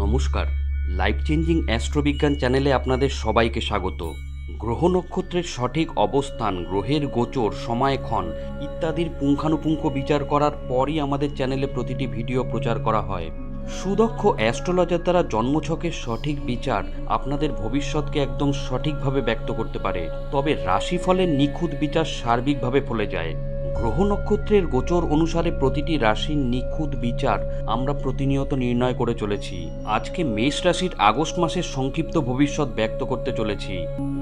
নমস্কার। Life changing অ্যাস্ট্রোবিজ্ঞান চ্যানেলে আপনাদের সবাইকে স্বাগত। গ্রহ নক্ষত্রের সঠিক অবস্থান, গ্রহের গোচর, সময়ক্ষণ ইত্যাদির পুঙ্খানুপুঙ্খ বিচার করার পরই আমাদের চ্যানেলে প্রতিটি ভিডিও প্রচার করা হয়। সুদক্ষ অ্যাস্ট্রোলজার দ্বারা জন্মছকের সঠিক বিচার আপনাদের ভবিষ্যৎকে একদম সঠিকভাবে ব্যক্ত করতে পারে, তবে রাশিফলের নিখুঁত বিচার সার্বিকভাবে ফলে যায়। গ্রহ নক্ষত্রের গোচর অনুসারে প্রতিটি রাশির নিখুঁত বিচার আমরা প্রতিনিয়ত নির্ণয় করে চলেছি। আজকে মেষ রাশির আগস্ট মাসের সংক্ষিপ্ত ভবিষ্যৎ ব্যক্ত করতে চলেছি।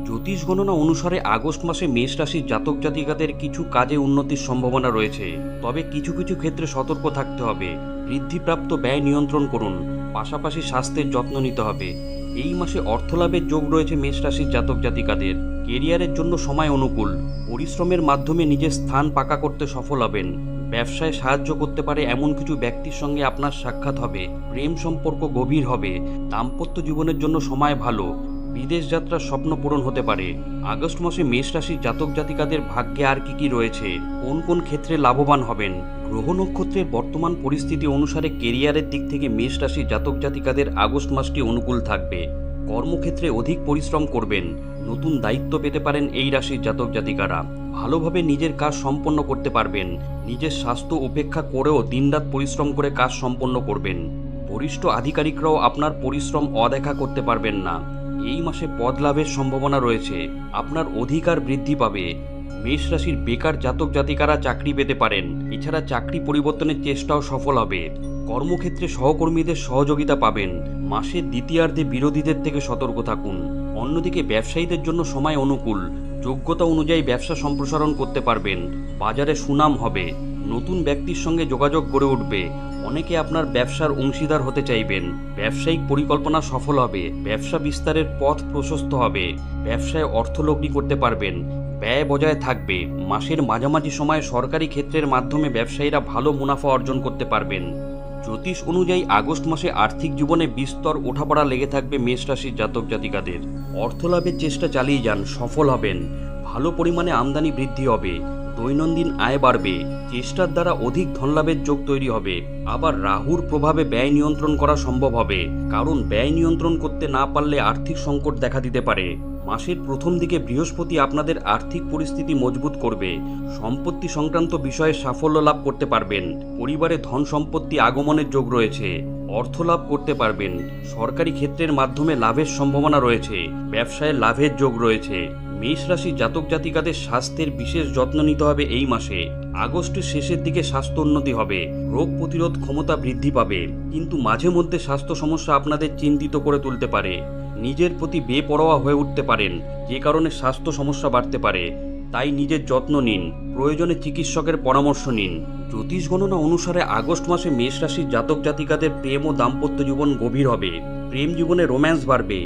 জ্যোতিষ গণনা অনুসারে আগস্ট মাসে মেষ রাশির জাতক জাতিকাদের কিছু কাজে উন্নতির সম্ভাবনা রয়েছে, তবে কিছু কিছু ক্ষেত্রে সতর্ক থাকতে হবে। বৃদ্ধিপ্রাপ্ত ব্যয় নিয়ন্ত্রণ করুন, পাশাপাশি স্বাস্থ্যের যত্ন নিতে হবে। এই মাসে অর্থলাভের যোগ রয়েছে মেষ রাশির জাতক জাতিকাদের। কেরিয়ারের জন্য সময় অনুকূল, পরিশ্রমের মাধ্যমে নিজের স্থান পাকা করতে সফল হবেন। ব্যবসায় সাহায্য করতে পারে এমন কিছু ব্যক্তির সঙ্গে আপনার সাক্ষাৎ হবে। প্রেম সম্পর্ক গভীর হবে। দাম্পত্য জীবনের জন্য সময় ভালো। বিদেশ যাত্রার স্বপ্ন পূরণ হতে পারে। আগস্ট মাসে মেষ রাশির জাতক জাতিকাদের ভাগ্যে আর কি রয়েছে, কোন কোন ক্ষেত্রে লাভবান হবেন। গ্রহ নক্ষত্রের বর্তমান পরিস্থিতি অনুসারে কেরিয়ারের দিক থেকে মেষ রাশির জাতক জাতিকাদের আগস্ট মাসটি অনুকূল থাকবে। কর্মক্ষেত্রে অধিক পরিশ্রম করবেন। নতুন দায়িত্ব পেতে পারেন এই রাশির জাতক জাতিকারা। ভালোভাবে নিজের কাজ সম্পন্ন করতে পারবেন। নিজের স্বাস্থ্য উপেক্ষা করেও দিনরাত পরিশ্রম করে কাজ সম্পন্ন করবেন। বরিষ্ঠ আধিকারিকরাও আপনার পরিশ্রম অদেখা করতে পারবেন না। এই মাসে পদ লাভের সম্ভাবনা রয়েছে। আপনার অধিকার বৃদ্ধি পাবে। মেষ রাশির বেকার জাতক জাতিকারা চাকরি পেতে পারেন। এছাড়া চাকরি পরিবর্তনের চেষ্টাও সফল হবে। কর্মক্ষেত্রে সহকর্মীদের সহযোগিতা পাবেন। মাসের দ্বিতীয়ার্ধে বিরোধীদের থেকে সতর্ক থাকুন। অন্যদিকে ব্যবসায়ীদের জন্য সময় অনুকূল। যোগ্যতা অনুযায়ী ব্যবসা সম্প্রসারণ করতে পারবেন। বাজারে সুনাম হবে। নতুন ব্যক্তির সঙ্গে যোগাযোগ গড়ে উঠবে। অনেকে আপনার ব্যবসার অংশীদার হতে চাইবেন। ব্যবসায়িক পরিকল্পনা সফল হবে। ব্যবসা বিস্তারের পথ প্রশস্ত হবে। ব্যবসায় অর্থলগ্নি করতে পারবেন। ব্যয় বজায় থাকবে। মাসের মাঝামাঝি সময়ে সরকারি ক্ষেত্রের মাধ্যমে ব্যবসায়ীরা ভালো মুনাফা অর্জন করতে পারবেন। জ্যোতিষ অনুযায়ী আগস্ট মাসে আর্থিক জীবনে বিস্তর ওঠাপড়া লেগে থাকবে মেষ রাশির জাতক জাতিকাদের। অর্থলাভের চেষ্টা চালিয়ে যান, সফল হবেন। ভালো পরিমাণে আমদানি বৃদ্ধি হবে। দৈনন্দিন আয় বাড়বে। চেষ্টার দ্বারা অধিক ধনলাভের যোগ তৈরি হবে। আবার রাহুর প্রভাবে ব্যয় নিয়ন্ত্রণ করা সম্ভব হবে, কারণ ব্যয় নিয়ন্ত্রণ করতে না পারলে আর্থিক সংকট দেখা দিতে পারে। মাসের প্রথম দিকে বৃহস্পতি আপনাদের আর্থিক পরিস্থিতি মজবুত করবে। সম্পত্তি সংক্রান্ত বিষয়ে সাফল্য লাভ করতে পারবেন। পরিবারে ধন সম্পত্তি আগমনের যোগ রয়েছে। অর্থ লাভ করতে পারবেন। সরকারি ক্ষেত্রের মাধ্যমে লাভের সম্ভাবনা রয়েছে। ব্যবসায় লাভের যোগ রয়েছে। মেষ রাশি জাতক জাতিকাদের স্বাস্থ্যের বিশেষ যত্ন নিতে হবে এই মাসে। আগস্টের শেষের দিকে স্বাস্থ্য উন্নতি হবে। রোগ প্রতিরোধ ক্ষমতা বৃদ্ধি পাবে, কিন্তু মাঝে মধ্যে স্বাস্থ্য সমস্যা আপনাদের চিন্তিত করে তুলতে পারে। নিজের প্রতি বেপরোয়া হয়ে উঠতে পারেন, যে কারণে স্বাস্থ্য সমস্যা বাড়তে পারে। তাই নিজের যত্ন নিন। প্রয়োজনে চিকিৎসকের পরামর্শ নিন। জ্যোতিষ গণনা অনুসারে আগস্ট মাসে মেষ রাশির জাতক জাতিকাদের প্রেম ও দাম্পত্য জীবন গভীর হবে। প্রেম জীবনে রোম্যান্স বাড়বে।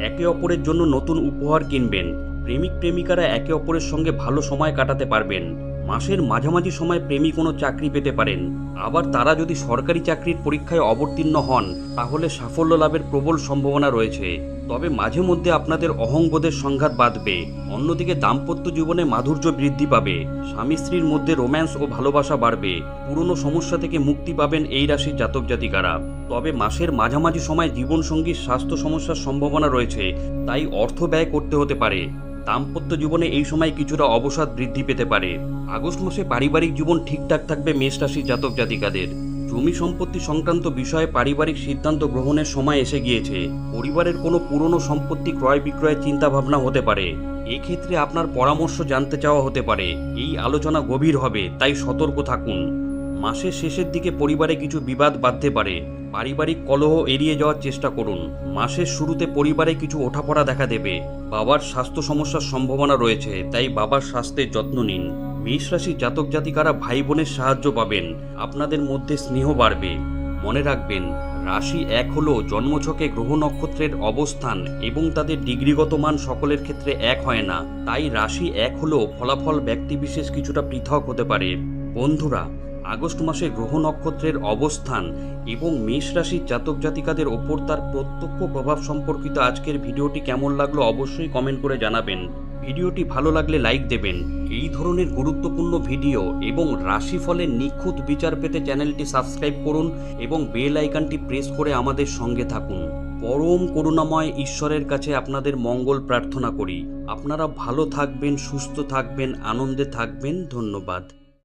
একে অপরের জন্য নতুন উপহার কিনবেন। প্রেমিক প্রেমিকারা একে অপরের সঙ্গে ভালো সময় কাটাতে পারবেন। মাসের মাঝামাঝি সময় প্রেমী কোনো চাকরি পেতে পারেন। আবার তারা যদি সরকারি চাকরির পরীক্ষায় অবতীর্ণ হন, তাহলে সাফল্য লাভের প্রবল সম্ভাবনা রয়েছে। তবে মাঝে মধ্যে আপনাদের অহংবোধের সংঘাত বাঁধবে। অন্যদিকে দাম্পত্য জীবনে মাধুর্য বৃদ্ধি পাবে। স্বামী স্ত্রীর মধ্যে রোম্যান্স ও ভালোবাসা বাড়বে। পুরনো সমস্যা থেকে মুক্তি পাবেন এই রাশির জাতক জাতিকারা। তবে মাসের মাঝামাঝি সময় জীবনসঙ্গীর স্বাস্থ্য সমস্যার সম্ভাবনা রয়েছে, তাই অর্থ ব্যয় করতে হতে পারে। দাম্পত্য জীবনে এই সময় কিছুটা অবসাদ বৃদ্ধি পেতে পারে। আগস্ট মাসে পারিবারিক জীবন ঠিকঠাক থাকবে মেষ রাশির জাতক জাতিকাদের। জমি সম্পত্তি সংক্রান্ত বিষয়ে পারিবারিক সিদ্ধান্ত গ্রহণের সময় এসে গিয়েছে। পরিবারের কোনো পুরনো সম্পত্তি ক্রয় বিক্রয়ের চিন্তা ভাবনা হতে পারে। এক্ষেত্রে আপনার পরামর্শ জানতে চাওয়া হতে পারে। এই আলোচনা গভীর হবে, তাই সতর্ক থাকুন। মাসের শেষের দিকে পরিবারে কিছু বিবাদ বাধতে পারে। পারিবারিক কলহ এড়িয়ে যাওয়ার চেষ্টা করুন। মাসের শুরুতে পরিবারে কিছু ওঠাপড়া দেখা দেবে। বাবার স্বাস্থ্য সমস্যার সম্ভাবনা রয়েছে, তাই বাবার স্বাস্থ্যের যত্ন নিন। মেষ রাশির জাতক জাতিকারা ভাই বোনের সাহায্য পাবেন। আপনাদের মধ্যে স্নেহ বাড়বে। মনে রাখবেন, রাশি এক হলেও জন্মছকে গ্রহ নক্ষত্রের অবস্থান এবং তাদের ডিগ্রিগত মান সকলের ক্ষেত্রে এক হয় না। তাই রাশি এক হলেও ফলাফল ব্যক্তিবিশেষ কিছুটা পৃথক হতে পারে। বন্ধুরা, আগস্ট মাসে গ্রহ নক্ষত্রের অবস্থান এবং মেষ রাশির জাতক জাতিকাদের ওপর তার প্রত্যক্ষ প্রভাব সম্পর্কিত আজকের ভিডিওটি কেমন লাগলো অবশ্যই কমেন্ট করে জানাবেন। ভিডিওটি ভালো লাগলে লাইক দেবেন। এই ধরনের গুরুত্বপূর্ণ ভিডিও এবং রাশিফলের নিখুঁত বিচার পেতে চ্যানেলটি সাবস্ক্রাইব করুন এবং বেল আইকনটি প্রেস করে আমাদের সঙ্গে থাকুন। পরম করুণাময় ঈশ্বরের কাছে আপনাদের মঙ্গল প্রার্থনা করি। আপনারা ভালো থাকবেন, সুস্থ থাকবেন, আনন্দে থাকবেন। ধন্যবাদ।